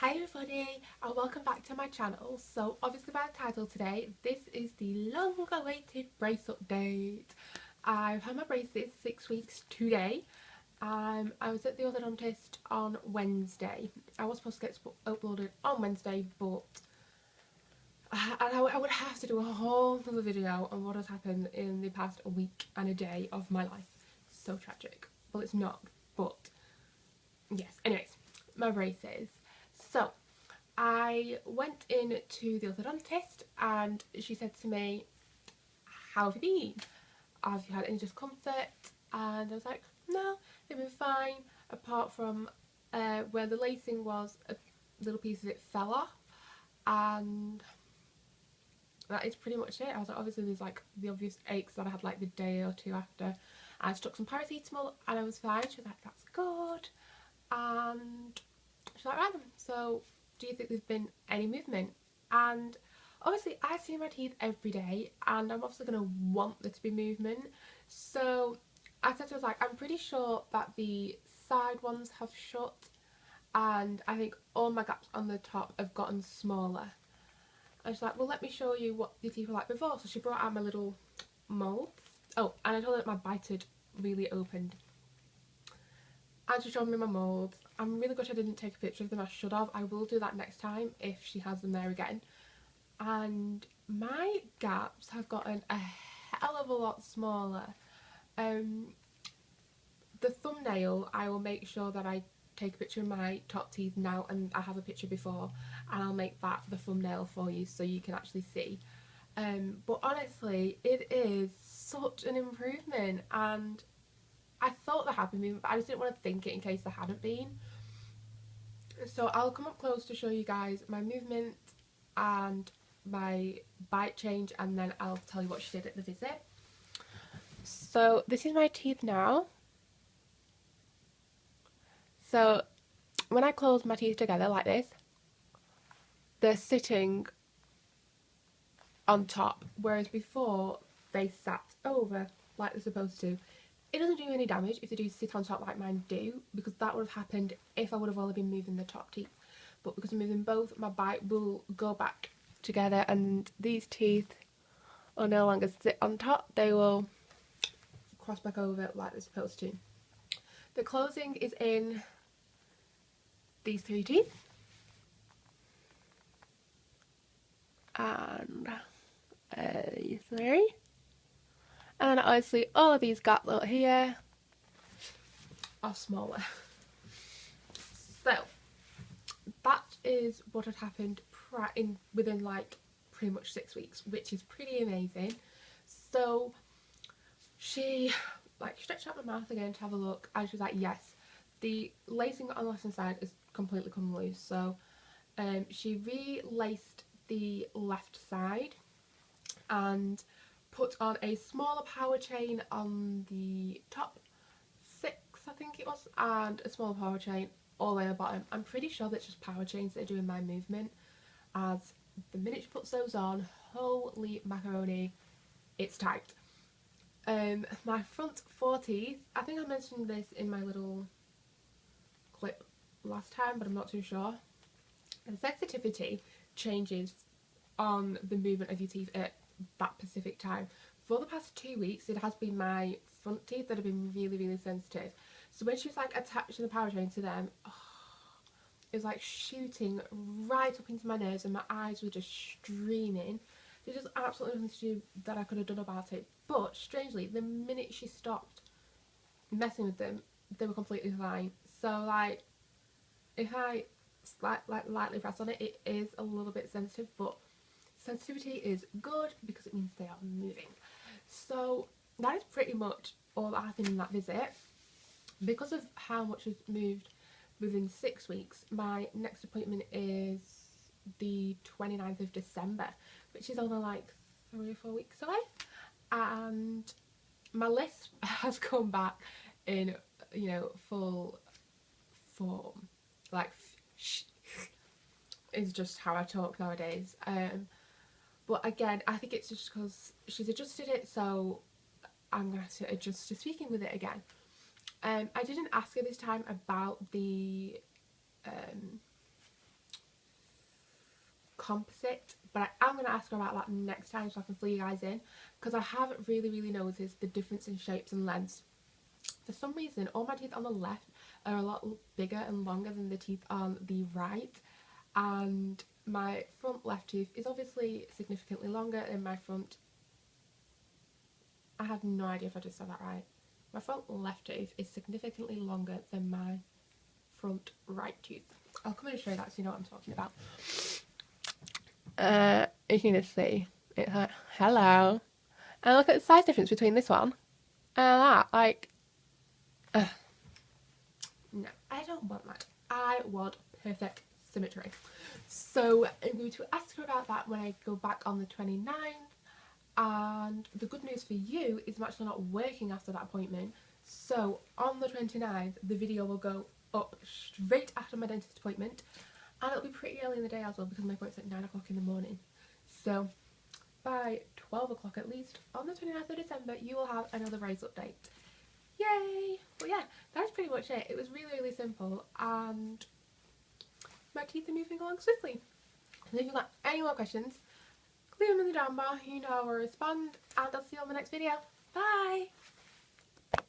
Hi everybody and welcome back to my channel. So obviously by the title today, this is the long awaited brace update. I've had my braces 6 weeks today. I was at the orthodontist on Wednesday. I was supposed to get uploaded on Wednesday, but I would have to do a whole other video on what has happened in the past week and a day of my life. So tragic. Well, it's not, but yes. Anyways, my braces. So I went in to the orthodontist and she said to me, how have you been? Have you had any discomfort? And I was like, no, they've been fine, apart from where the lacing was, a little piece of it fell off, and that is pretty much it. I was like, obviously there's like the obvious aches that I had like the day or two after. I took some paracetamol and I was fine. She was like, that's good. And she's like, right then, so do you think there's been any movement? And obviously I see my teeth every day and I'm obviously going to want there to be movement. So I said to her, like, I'm pretty sure that the side ones have shut and I think all my gaps on the top have gotten smaller. And she's like, well, let me show you what the teeth were like before. So she brought out my little moulds. Oh, and I told her that my bite had really opened. And she showed me my moulds. I'm really glad I didn't take a picture of them. I should have. I will do that next time if she has them there again. And my gaps have gotten a hell of a lot smaller. The thumbnail, I will make sure that I take a picture of my top teeth now, and I have a picture before, and I'll make that the thumbnail for you so you can actually see. But honestly, it is such an improvement, and I thought there had been movement, but I just didn't want to think it in case there hadn't been. So I'll come up close to show you guys my movement and my bite change, and then I'll tell you what she did at the visit. So this is my teeth now. So when I close my teeth together like this, they're sitting on top, whereas before they sat over like they're supposed to. It doesn't do any damage if they do sit on top like mine do, because that would have happened if I would have only been moving the top teeth. But because I'm moving both, my bite will go back together and these teeth will no longer sit on top. They will cross back over like they're supposed to. The closing is in these three teeth. And these three. And then obviously all of these gaps out here are smaller. So that is what had happened within like pretty much 6 weeks, which is pretty amazing. So she like stretched out my mouth again to have a look, and she was like, yes, the lacing on the left hand side is completely come loose. So she relaced the left side and put on a smaller power chain on the top 6, I think it was, and a smaller power chain all the way at the bottom. I'm pretty sure that's just power chains that are doing my movement, as the minute she puts those on, holy macaroni, it's tight. My front 4 teeth, I think I mentioned this in my little clip last time, but I'm not too sure. The sensitivity changes on the movement of your teeth at that specific time. For the past 2 weeks, it has been my front teeth that have been really, really sensitive. So when she was like attaching the power chain to them, it was like shooting right up into my nerves, and my eyes were just streaming. There's just absolutely nothing to do that I could have done about it. But strangely, the minute she stopped messing with them, they were completely fine. So like, if I lightly press on it, it is a little bit sensitive, but sensitivity is good because it means they are moving. So that is pretty much all that happened in that visit. Because of how much has moved within 6 weeks, my next appointment is the 29th of December, which is only like 3 or 4 weeks away. And my list has come back in, you know, full form. Like, is just how I talk nowadays. But again, I think it's just because she's adjusted it, so I'm going to have to adjust to speaking with it again. I didn't ask her this time about the composite, but I am going to ask her about that next time so I can fill you guys in, because I have really noticed the difference in shapes and lengths. For some reason, all my teeth on the left are a lot bigger and longer than the teeth on the right, and my front left tooth is obviously significantly longer than my front. I have no idea if I just said that right. My front left tooth is significantly longer than my front right tooth. I'll come in and show you that so you know what I'm talking about. You can just see, it's like, hello. And look at the size difference between this one and that, like, no, I don't want that. I want perfect symmetry. So I'm going to ask her about that when I go back on the 29th. And the good news for you is I'm actually not working after that appointment. So on the 29th, the video will go up straight after my dentist appointment. And it'll be pretty early in the day as well, because my appointment's at 9 o'clock in the morning. So by 12 o'clock at least, on the 29th of December, you will have another raise update. Yay! But yeah, that's pretty much it. It was really simple, and my teeth are moving along swiftly. And if you've got any more questions, leave them in the down bar. You know how I'll respond, and I'll see you on the next video. Bye!